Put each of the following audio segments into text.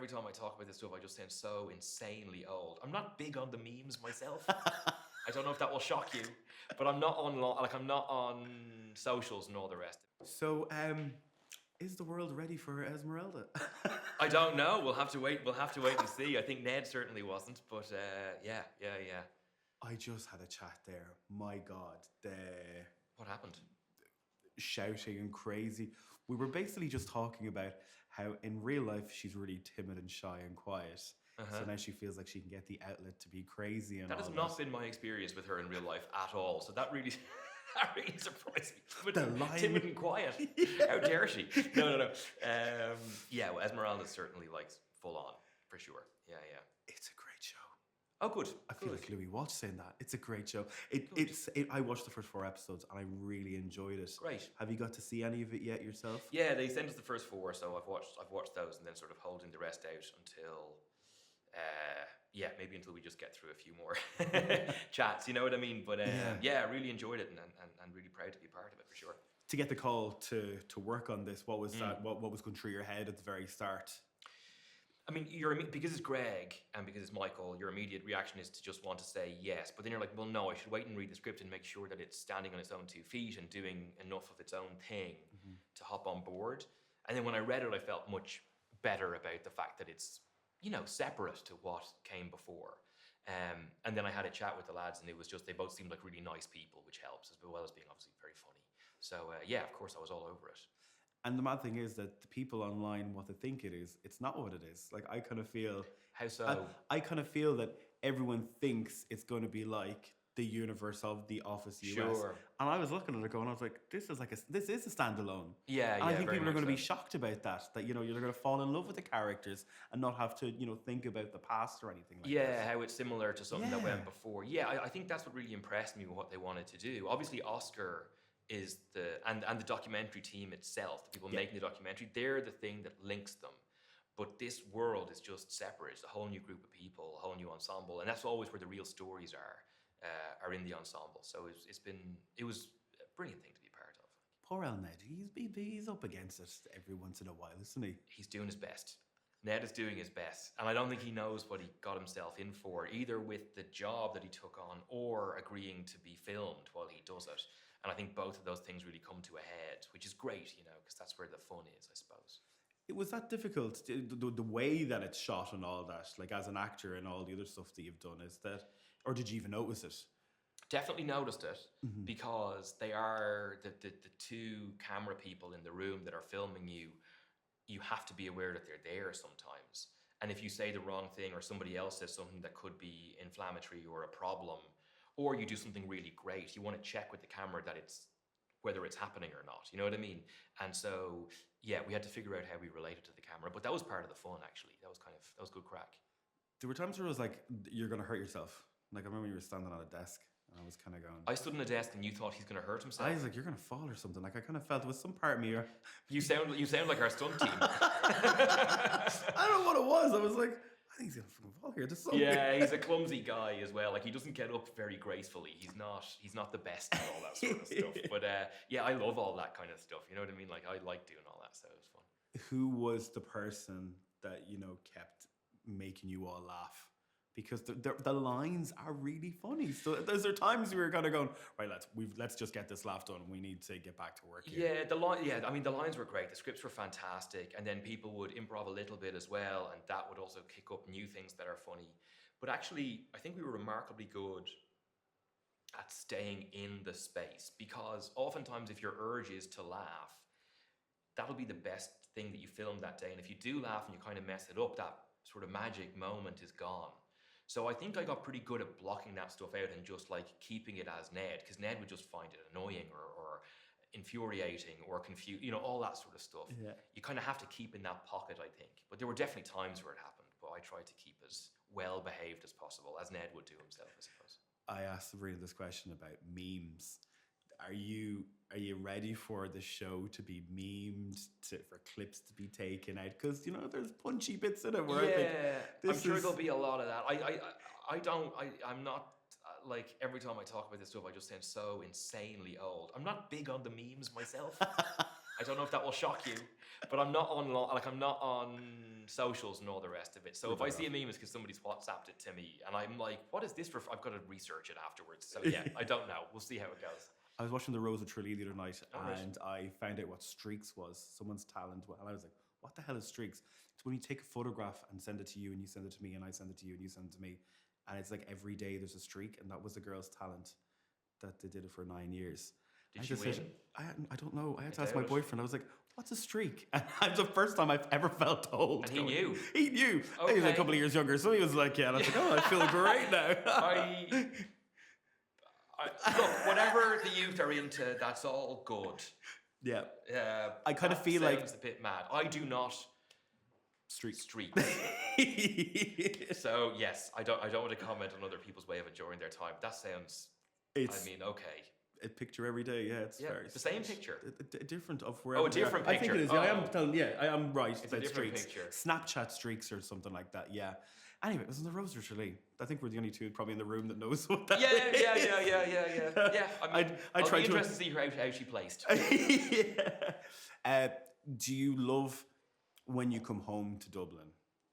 every time I talk about this stuff, I just sound so insanely old. I'm not big on the memes myself. I don't know if that will shock you, but I'm not I'm not on socials and all the rest. So, is the world ready for Esmeralda? I don't know. We'll have to wait. We'll have to wait and see. I think Ned certainly wasn't, but yeah. I just had a chat there. My God, the What happened? shouting and crazy. We were basically just talking about how in real life she's really timid and shy and quiet. So now she feels like she can get the outlet to be crazy and That all has not been my experience with her in real life at all. So that really, that really surprised me. Timid and quiet. How dare she? No. Yeah, well, Esmeralda's certainly like full on for sure. Yeah. It's a great show. Oh, good. I feel like Louis Walsh saying that. It's a great show. I watched the first 4 episodes and I really enjoyed it. Great. Have you got to see any of it yet yourself? Yeah, they sent us the first 4, so I've watched those and then sort of holding the rest out until maybe until we just get through a few more chats. You know what I mean? But I really enjoyed it and really proud to be part of it for sure. To get the call to work on this, what was that? What was going through your head at the very start? I mean, because it's Greg and because it's Michael, your immediate reaction is to just want to say yes. But then you're like, well, no, I should wait and read the script and make sure that it's standing on its own 2 feet and doing enough of its own thing to hop on board. And then when I read it, I felt much better about the fact that it's, separate to what came before. And then I had a chat with the lads and it was just, they both seemed like really nice people, which helps, as well as being obviously very funny. So of course I was all over it. And the mad thing is that the people online, what they think it is, it's not what it is. Like, I kind of feel... How so? I kind of feel that everyone thinks it's going to be like the universe of The Office US. Sure. And I was looking at it going, I was like, this is a standalone. Yeah, and I think people are going to be so. shocked about that. That, you're going to fall in love with the characters and not have to, think about the past or anything like that. Yeah, how it's similar to something that went before. Yeah, I think that's what really impressed me with what they wanted to do. Obviously, Oscar is and the documentary team itself, the people making the documentary, they're the thing that links them. But this world is just separate. It's a whole new group of people, a whole new ensemble, and that's always where the real stories are in the ensemble. So it was a brilliant thing to be part of. Poor old Ned, he's up against it every once in a while, isn't he? He's doing his best. Ned is doing his best, and I don't think he knows what he got himself in for, either with the job that he took on or agreeing to be filmed while he does it. And I think both of those things really come to a head, which is great, because that's where the fun is, I suppose. It was that difficult, the way that it's shot and all that, like as an actor and all the other stuff that you've done, is that, or did you even notice it? Definitely noticed it because they are the 2 camera people in the room that are filming you. You have to be aware that they're there sometimes. And if you say the wrong thing or somebody else says something that could be inflammatory or a problem, or you do something really great, you want to check with the camera that whether it's happening or not. You know what I mean? And so, we had to figure out how we related to the camera. But that was part of the fun, actually. That was good crack. There were times where I was like, you're going to hurt yourself. Like, I remember you were standing on a desk and I was kind of going... I stood on a desk and you thought he's going to hurt himself? I was like, you're going to fall or something. Like, I kind of felt there was some part of me... You sound like our stunt team. I don't know what it was. I was like... I think he's gonna fucking fall here. Yeah, he's a clumsy guy as well. Like, he doesn't get up very gracefully. He's not the best at all that sort of stuff. But I love all that kind of stuff. You know what I mean? Like, I like doing all that, so it was fun. Who was the person that kept making you all laugh? Because the lines are really funny. So there's times we were kind of going, right, let's just get this laugh done. We need to get back to work here. I mean, the lines were great. The scripts were fantastic. And then people would improv a little bit as well. And that would also kick up new things that are funny. But actually, I think we were remarkably good at staying in the space. Because oftentimes if your urge is to laugh, that'll be the best thing that you filmed that day. And if you do laugh and you kind of mess it up, that sort of magic moment is gone. So I think I got pretty good at blocking that stuff out and just like keeping it as Ned, because Ned would just find it annoying or infuriating or confused, all that sort of stuff. Yeah. You kind of have to keep in that pocket, I think. But there were definitely times where it happened, but I tried to keep as well behaved as possible, as Ned would do himself, I suppose. I asked Sabrina this question about memes. Are you ready for the show to be memed, for clips to be taken out? Because there's punchy bits in it where I think I'm sure there'll be a lot of that. I'm not like, every time I talk about this stuff, I just sound so insanely old. I'm not big on the memes myself. I don't know if that will shock you, but I'm not on I'm not on socials and all the rest of it. So if I see a meme, it's because somebody's WhatsApped it to me, and I'm like, "What is this for?" I've got to research it afterwards. So yeah, I don't know. We'll see how it goes. I was watching the Rose of Tralee the other night, right. and I found out what streaks was, someone's talent. And I was like, what the hell is streaks? It's when you take a photograph and send it to you, and you send it to me, and I send it to you, and you send it to me. And it's like every day there's a streak, and that was the girl's talent that they did it for 9 years. Did she win? I don't know. I had to ask my boyfriend. I was like, what's a streak? And it's the first time I've ever felt told. And he knew. He knew. Okay. He was a couple of years younger, so he was like, yeah. And I was like, oh, I feel great now. Look, whatever the youth are into, that's all good. Yeah. I kind of feel like... Sounds a bit mad. I do not streak. So, yes, I don't want to comment on other people's way of enjoying their time. That sounds... okay. A picture every day, yeah. It's very the same picture. A different of where. Oh, a different picture. I think it is. Yeah, I am telling. Yeah, I am right. It's a different picture. Snapchat streaks or something like that. Yeah. Anyway, it was in the Rose of Tralee. I think we're the only two probably in the room that knows what that is. Yeah. I mean, I'll be interested to see how she placed. Yeah. Do you love when you come home to Dublin?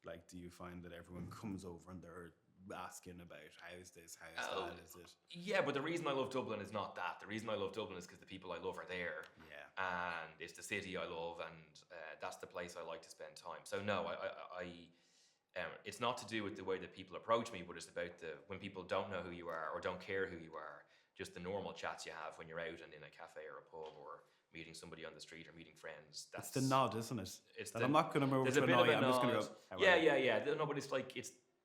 Like, do you find that everyone comes over and they're asking about how's this, how's that, is it? Yeah, but the reason I love Dublin is not that. The reason I love Dublin is because the people I love are there. Yeah. And it's the city I love, and that's the place I like to spend time. So no, it's not to do with the way that people approach me, but it's about when people don't know who you are or don't care who you are, just the normal chats you have when you're out and in a cafe or a pub or meeting somebody on the street or meeting friends. That's the nod, isn't it? I'm not going to move to annoy you. I'm just going to go. Yeah. No, but it's like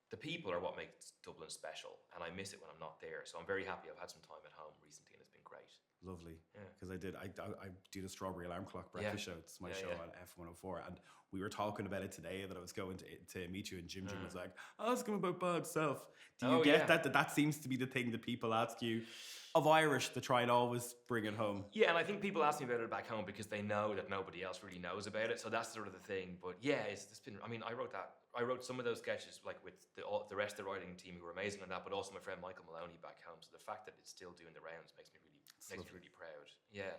the people are what makes Dublin special, and I miss it when I'm not there. So I'm very happy. I've had some time at home recently, and it's been great. Lovely. Because I do the Strawberry Alarm Clock breakfast show. It's my show on F104, and we were talking about it today that I was going to meet you, and Jim was like, ask him about bad self. Do you get that seems to be the thing that people ask you of Irish to try and always bring it home? Yeah, and I think people ask me about it back home because they know that nobody else really knows about it. So that's sort of the thing. But yeah, it's been. I mean, I wrote some of those sketches like with the rest of the writing team who were amazing on that, but also my friend Michael Maloney back home. So the fact that it's still doing the rounds makes me really proud. Yeah.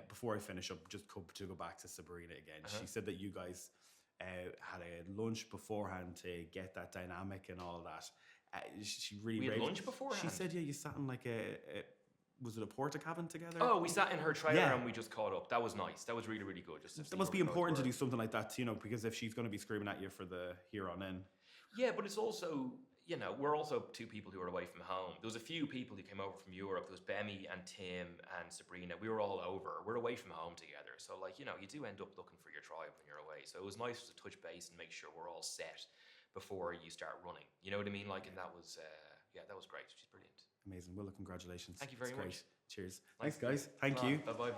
Before I finish up, just to go back to Sabrina again, she said that you guys had a lunch beforehand to get that dynamic and all that. She really. We had lunch beforehand. She said, yeah, you sat in like was it a porta cabin together? Oh, we sat in her trailer and we just caught up. That was nice. That was really, really good. That must be important to do something like that, because if she's going to be screaming at you for the here on in. Yeah, but it's also, we're also two people who are away from home. There was a few people who came over from Europe. There was Bemi and Tim and Sabrina. We were all over. We're away from home together. So, you do end up looking for your tribe when you're away. So it was nice to touch base and make sure we're all set before you start running. You know what I mean? And that was, that was great. She's brilliant. Amazing. Well, congratulations. Thank you very much. Cheers. Thanks, guys. Thank you. Bye-bye.